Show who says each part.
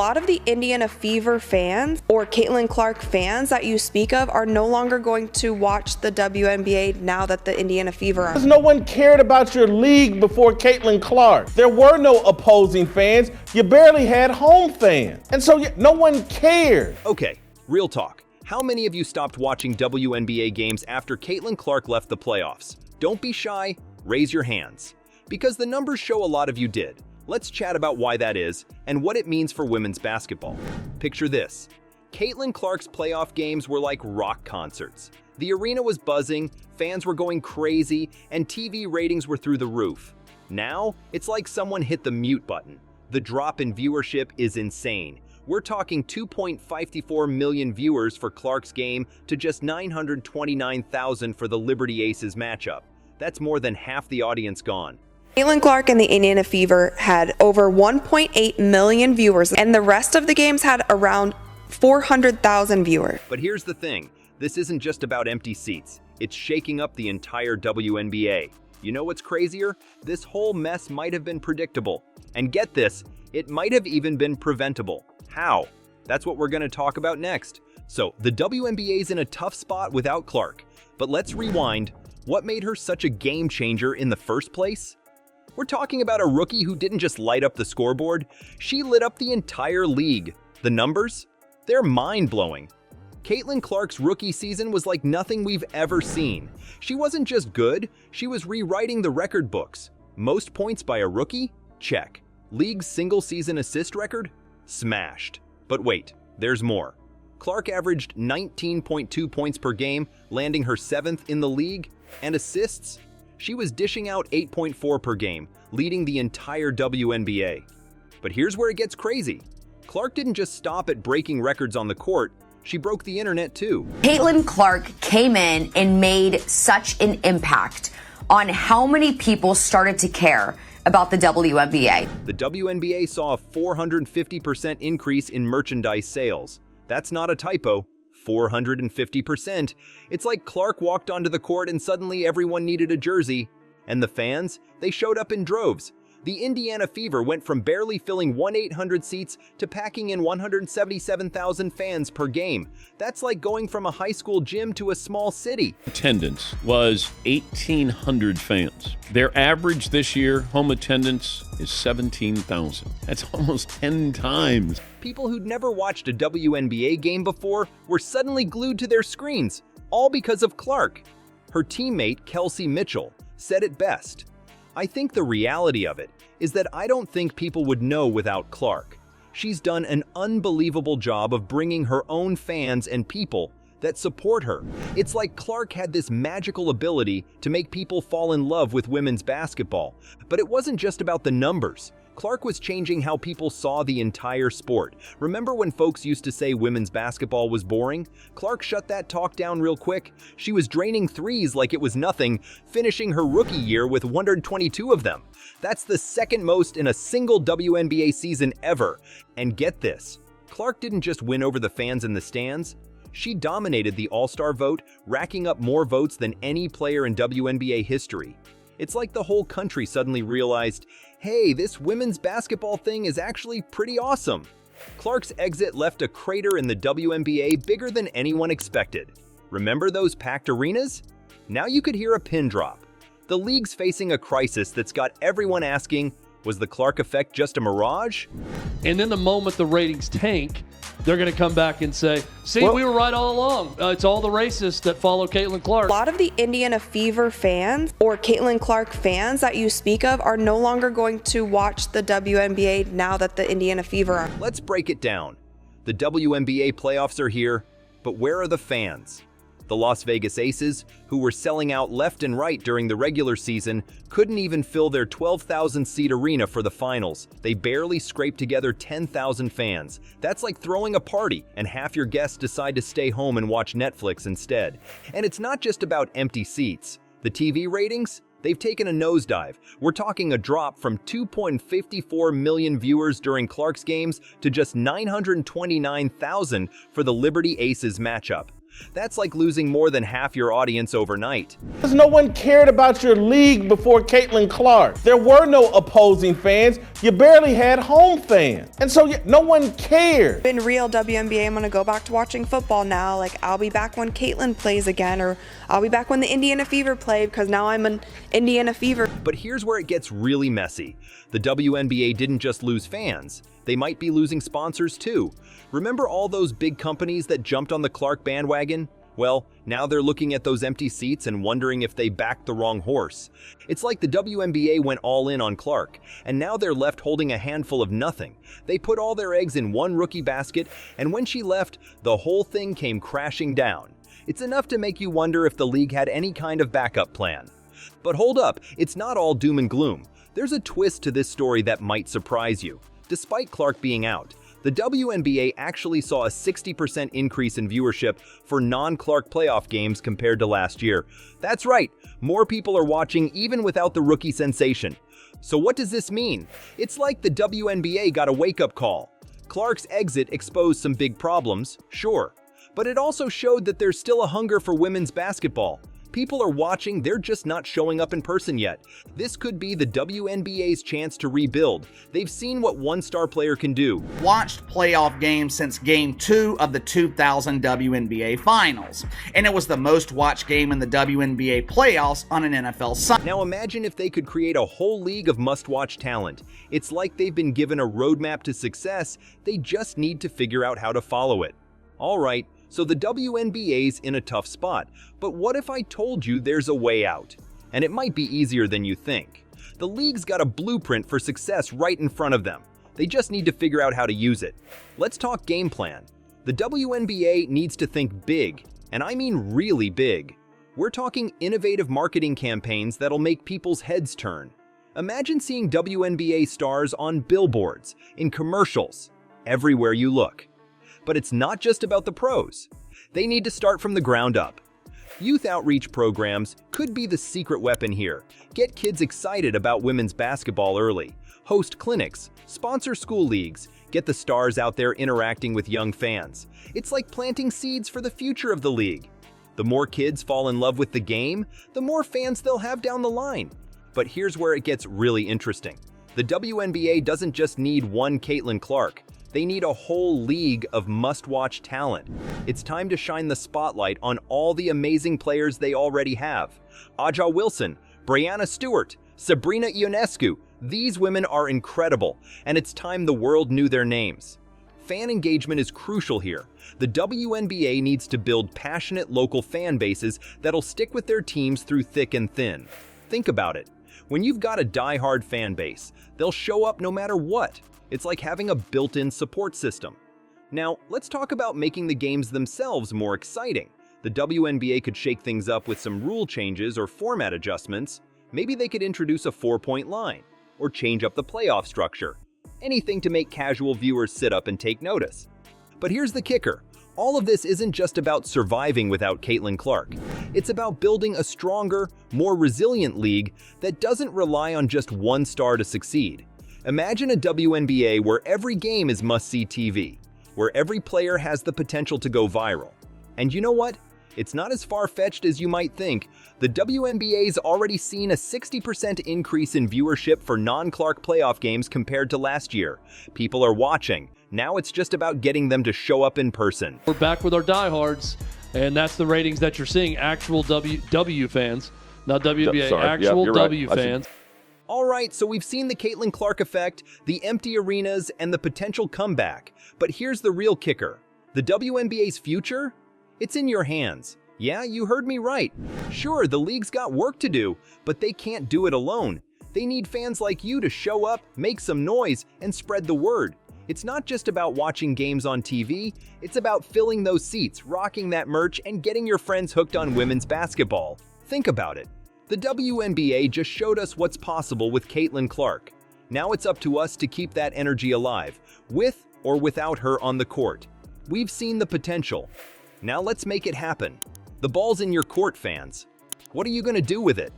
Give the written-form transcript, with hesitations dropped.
Speaker 1: lot of the Indiana Fever fans or Caitlin Clark fans that you speak of are no longer going to watch the WNBA now that the Indiana Fever are.
Speaker 2: Because no one cared about your league before Caitlin Clark. There were no opposing fans. You barely had home fans. And so no one cared.
Speaker 3: Okay, real talk. How many of you stopped watching WNBA games after Caitlin Clark left the playoffs? Don't be shy, raise your hands. Because the numbers show a lot of you did. Let's chat about why that is and what it means for women's basketball. Picture this. Caitlin Clark's playoff games were like rock concerts. The arena was buzzing, fans were going crazy, and TV ratings were through the roof. Now, it's like someone hit the mute button. The drop in viewership is insane. We're talking 2.54 million viewers for Clark's game to just 929,000 for the Liberty Aces matchup. That's more than half the audience gone.
Speaker 1: Caitlin Clark and the Indiana Fever had over 1.8 million viewers, and the rest of the games had around 400,000 viewers.
Speaker 3: But here's the thing, this isn't just about empty seats. It's shaking up the entire WNBA. You know what's crazier? This whole mess might have been predictable. And get this, it might have even been preventable. How? That's what we're going to talk about next. So, the WNBA's in a tough spot without Clark. But let's rewind. What made her such a game changer in the first place? We're talking about a rookie who didn't just light up the scoreboard, she lit up the entire league. The numbers? They're mind-blowing. Caitlin Clark's rookie season was like nothing we've ever seen. She wasn't just good, she was rewriting the record books. Most points by a rookie? Check. League's single-season assist record? Smashed. But wait, there's more. Clark averaged 19.2 points per game, landing her 7th in the league, and assists? She was dishing out 8.4 per game, leading the entire WNBA. But here's where it gets crazy. Clark didn't just stop at breaking records on the court, she broke the internet too.
Speaker 4: Caitlin Clark came in and made such an impact on how many people started to care about the WNBA.
Speaker 3: The WNBA saw a 450% increase in merchandise sales. That's not a typo. 450%. It's like Clark walked onto the court and suddenly everyone needed a jersey. And the fans? They showed up in droves. The Indiana Fever went from barely filling 1,800 seats to packing in 177,000 fans per game. That's like going from a high school gym to a small city.
Speaker 5: Attendance was 1,800 fans. Their average this year, home attendance, is 17,000. That's almost 10 times.
Speaker 3: People who'd never watched a WNBA game before were suddenly glued to their screens, all because of Clark. Her teammate, Kelsey Mitchell, said it best. I think the reality of it is that I don't think people would know without Clark. She's done an unbelievable job of bringing her own fans and people that support her. It's like Clark had this magical ability to make people fall in love with women's basketball. But it wasn't just about the numbers. Clark was changing how people saw the entire sport. Remember when folks used to say women's basketball was boring? Clark shut that talk down real quick. She was draining threes like it was nothing, finishing her rookie year with 122 of them. That's the second most in a single WNBA season ever. And get this, Clark didn't just win over the fans in the stands. She dominated the All-Star vote, racking up more votes than any player in WNBA history. It's like the whole country suddenly realized, hey, this women's basketball thing is actually pretty awesome. Clark's exit left a crater in the WNBA bigger than anyone expected. Remember those packed arenas? Now you could hear a pin drop. The league's facing a crisis that's got everyone asking, was the Clark effect just a mirage?
Speaker 6: And then the moment the ratings tank, they're going to come back and say, see, we were right all along. It's all the racists that follow Caitlin Clark.
Speaker 1: A lot of the Indiana Fever fans or Caitlin Clark fans that you speak of are no longer going to watch the WNBA now that the Indiana Fever are.
Speaker 3: Let's break it down. The WNBA playoffs are here, but where are the fans? The Las Vegas Aces, who were selling out left and right during the regular season, couldn't even fill their 12,000-seat arena for the finals. They barely scraped together 10,000 fans. That's like throwing a party and half your guests decide to stay home and watch Netflix instead. And it's not just about empty seats. The TV ratings? They've taken a nosedive. We're talking a drop from 2.54 million viewers during Clark's games to just 929,000 for the Liberty Aces matchup. That's like losing more than half your audience overnight.
Speaker 2: Because no one cared about your league before Caitlin Clark. There were no opposing fans. You barely had home fans. And so no one cared.
Speaker 1: Been real WNBA, I'm gonna go back to watching football now. Like, I'll be back when Caitlin plays again, or I'll be back when the Indiana Fever play, because now I'm an Indiana Fever.
Speaker 3: But here's where it gets really messy. The WNBA didn't just lose fans. They might be losing sponsors too. Remember all those big companies that jumped on the Clark bandwagon? Well, now they're looking at those empty seats and wondering if they backed the wrong horse. It's like the WNBA went all in on Clark, and now they're left holding a handful of nothing. They put all their eggs in one rookie basket, and when she left, the whole thing came crashing down. It's enough to make you wonder if the league had any kind of backup plan. But hold up, it's not all doom and gloom. There's a twist to this story that might surprise you. Despite Clark being out, the WNBA actually saw a 60% increase in viewership for non-Clark playoff games compared to last year. That's right, more people are watching even without the rookie sensation. So what does this mean? It's like the WNBA got a wake-up call. Clark's exit exposed some big problems, sure, but it also showed that there's still a hunger for women's basketball. People are watching, they're just not showing up in person yet. This could be the WNBA's chance to rebuild. They've seen what one star player can do.
Speaker 7: Watched playoff games since Game 2 of the 2000 WNBA Finals, and it was the most watched game in the WNBA playoffs on an NFL Sunday.
Speaker 3: Now imagine if they could create a whole league of must-watch talent. It's like they've been given a roadmap to success, they just need to figure out how to follow it. All right. So the WNBA's in a tough spot, but what if I told you there's a way out? And it might be easier than you think. The league's got a blueprint for success right in front of them. They just need to figure out how to use it. Let's talk game plan. The WNBA needs to think big, and I mean really big. We're talking innovative marketing campaigns that'll make people's heads turn. Imagine seeing WNBA stars on billboards, in commercials, everywhere you look. But it's not just about the pros. They need to start from the ground up. Youth outreach programs could be the secret weapon here. Get kids excited about women's basketball early. Host clinics, sponsor school leagues, get the stars out there interacting with young fans. It's like planting seeds for the future of the league. The more kids fall in love with the game, the more fans they'll have down the line. But here's where it gets really interesting. The WNBA doesn't just need one Caitlin Clark. They need a whole league of must-watch talent. It's time to shine the spotlight on all the amazing players they already have. Aja Wilson, Brianna Stewart, Sabrina Ionescu. These women are incredible, and it's time the world knew their names. Fan engagement is crucial here. The WNBA needs to build passionate local fan bases that'll stick with their teams through thick and thin. Think about it. When you've got a die-hard fan base, they'll show up no matter what. It's like having a built-in support system. Now, let's talk about making the games themselves more exciting. The WNBA could shake things up with some rule changes or format adjustments. Maybe they could introduce a 4-point line, or change up the playoff structure. Anything to make casual viewers sit up and take notice. But here's the kicker. All of this isn't just about surviving without Caitlin Clark. It's about building a stronger, more resilient league that doesn't rely on just one star to succeed. Imagine a WNBA where every game is must-see TV, where every player has the potential to go viral. And you know what? It's not as far-fetched as you might think. The WNBA's already seen a 60% increase in viewership for non-Clark playoff games compared to last year. People are watching. Now it's just about getting them to show up in person.
Speaker 6: We're back with our diehards, and that's the ratings that you're seeing. Actual W fans, not WNBA, actual W fans.
Speaker 3: All right, so we've seen the Caitlin Clark effect, the empty arenas, and the potential comeback. But here's the real kicker. The WNBA's future? It's in your hands. Yeah, you heard me right. Sure, the league's got work to do, but they can't do it alone. They need fans like you to show up, make some noise, and spread the word. It's not just about watching games on TV, it's about filling those seats, rocking that merch, and getting your friends hooked on women's basketball. Think about it. The WNBA just showed us what's possible with Caitlin Clark. Now it's up to us to keep that energy alive, with or without her on the court. We've seen the potential. Now let's make it happen. The ball's in your court, fans. What are you going to do with it?